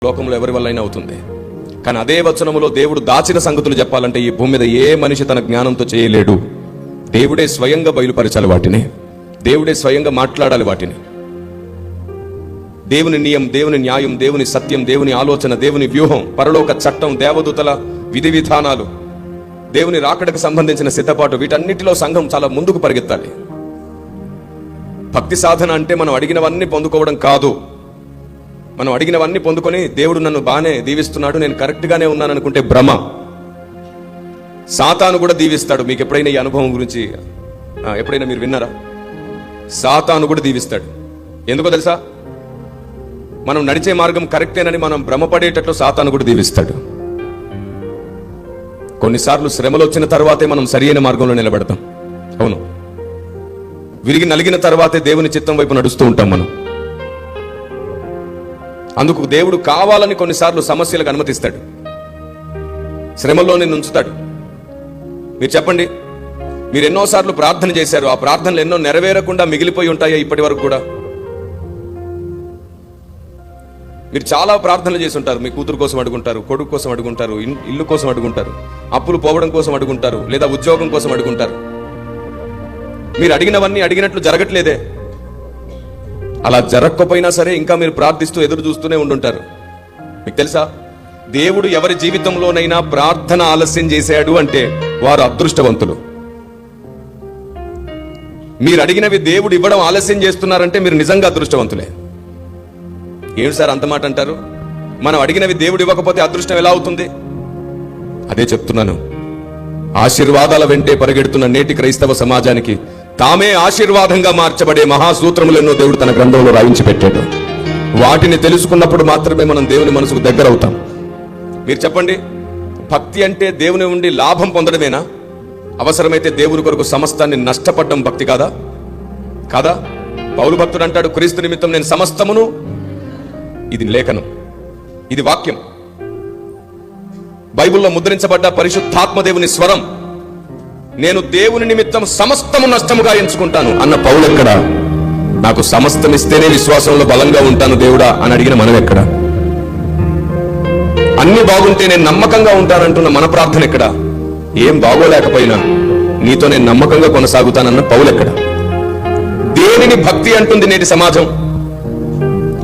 లోకంలో ఎవరి వల్ల అయినా అవుతుంది. కానీ అదే వచనములో దేవుడు దాచిన సంగతులు చెప్పాలంటే ఈ భూమి మీద ఏ మనిషి తన జ్ఞానంతో చేయలేడు. దేవుడే స్వయంగా బయలుపరచాలి వాటిని, దేవుడే స్వయంగా మాట్లాడాలి వాటిని. దేవుని నియమం, దేవుని న్యాయం, దేవుని సత్యం, దేవుని ఆలోచన, దేవుని వ్యూహం, పరలోక చట్టం, దేవదూతల విధి విధానాలు, దేవుని రాకడకు సంబంధించిన సిద్ధపాటు, వీటన్నిటిలో సంఘం చాలా ముందుకు పరిగెత్తాలి. భక్తి సాధన అంటే మనం అడిగినవన్నీ పొందుకోవడం కాదు. మనం అడిగినవన్నీ పొందుకొని దేవుడు నన్ను బాగానే దీవిస్తున్నాడు, నేను కరెక్ట్ గానే ఉన్నాను అనుకుంటే భ్రమ. సాతాను కూడా దీవిస్తాడు. మీకు ఎప్పుడైనా ఈ అనుభవం గురించి ఎప్పుడైనా మీరు విన్నారా? సాతాను కూడా దీవిస్తాడు. ఎందుకో తెలుసా? మనం నడిచే మార్గం కరెక్టేనని మనం భ్రమపడేటట్లు సాతాను కూడా దీవిస్తాడు. కొన్నిసార్లు శ్రమలు వచ్చిన తర్వాతే మనం సరియైన మార్గంలో నిలబడతాం. అవును, విరిగి నలిగిన తర్వాతే దేవుని చిత్తం వైపు నడుస్తూ ఉంటాం మనం. అందుకు దేవుడు కావాలని కొన్నిసార్లు సమస్యలకు అనుమతిస్తాడు, శ్రమల్లో నిన్ను ఉంచుతాడు. మీరు చెప్పండి, మీరు ఎన్నోసార్లు ప్రార్థన చేశారు, ఆ ప్రార్థనలు ఎన్నో నెరవేరకుండా మిగిలిపోయి ఉంటాయా ఇప్పటి వరకు కూడా? మీరు చాలా ప్రార్థనలు చేసి ఉంటారు. మీ కూతురు కోసం అడుగుంటారు, కొడుకు కోసం అడుగుంటారు, ఇల్లు కోసం అడుగుంటారు, అప్పులు పోవడం కోసం అడుగుంటారు, లేదా ఉద్యోగం కోసం అడుగుంటారు. మీరు అడిగినవన్నీ అడిగినట్లు జరగట్లేదే. అలా జరగకపోయినా సరే ఇంకా మీరు ప్రార్థిస్తూ ఎదురు చూస్తూనే ఉండుంటారు. మీకు తెలుసా, దేవుడు ఎవరి జీవితంలోనైనా ప్రార్థన ఆలస్యం చేశాడు అంటే వారు అదృష్టవంతులు. మీరు అడిగినవి దేవుడు ఇవ్వడం ఆలస్యం చేస్తున్నారంటే మీరు నిజంగా అదృష్టవంతులే. ఏమిటి సార్ అంత మాట అంటారు? మనం అడిగినవి దేవుడు ఇవ్వకపోతే అదృష్టం ఎలా అవుతుంది? అదే చెప్తున్నాను. ఆశీర్వాదాల వెంటే పరిగెడుతున్న నేటి క్రైస్తవ సమాజానికి తామే ఆశీర్వాదంగా మార్చబడే మహాసూత్రములెన్నో దేవుడు తన గ్రంథంలో రాయించి పెట్టాడు. వాటిని తెలుసుకున్నప్పుడు మాత్రమే మనం దేవుని మనసుకు దగ్గర అవుతాం. మీరు చెప్పండి, భక్తి అంటే దేవుని ఉండి లాభం పొందడమేనా? అవసరమైతే దేవుని కొరకు సమస్తాన్ని నష్టపడడం భక్తి కాదా? కాదా? పౌలు భక్తుడు అంటాడు, క్రీస్తు నిమిత్తం నేను సమస్తమును. ఇది లేఖనం, ఇది వాక్యం, బైబిల్లో ముద్రించబడ్డ పరిశుద్ధాత్మ దేవుని స్వరం. నేను దేవుని నిమిత్తం సమస్తము నష్టముగా ఎంచుకుంటాను అన్న పౌలు ఎక్కడ? నాకు సమస్తం ఇస్తేనే విశ్వాసంలో బలంగా ఉంటాను దేవుడా అని అడిగిన మనం ఎక్కడ? అన్ని బాగుంటే నేను నమ్మకంగా ఉంటానంటున్న మన ప్రార్థన ఎక్కడ? ఏం బాగోలేకపోయినా నీతో నేను నమ్మకంగా కొనసాగుతానన్న పౌలు ఎక్కడ? దేనిని భక్తి అంటుంది నేటి సమాజం?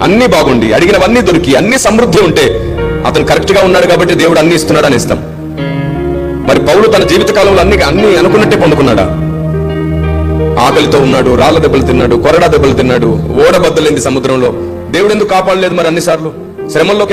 అన్ని బాగుండి, అడిగినవన్నీ దొరికి, అన్ని సమృద్ధి ఉంటే అతను కరెక్ట్ గా ఉన్నాడు కాబట్టి దేవుడు అన్ని ఇస్తున్నాడు అని ఇస్తాం. మరి పౌలు తన జీవిత కాలంలో అన్ని అనుకున్నట్టే పొందుకున్నాడా? ఆకలితో ఉన్నాడు, రాళ్ల దెబ్బలు తిన్నాడు, కొరడా దెబ్బలు తిన్నాడు, ఓడబద్దలింది సముద్రంలో. దేవుడు ఎందుకు కాపాడలేదు మరి అన్నిసార్లు? శ్రమల్లోకి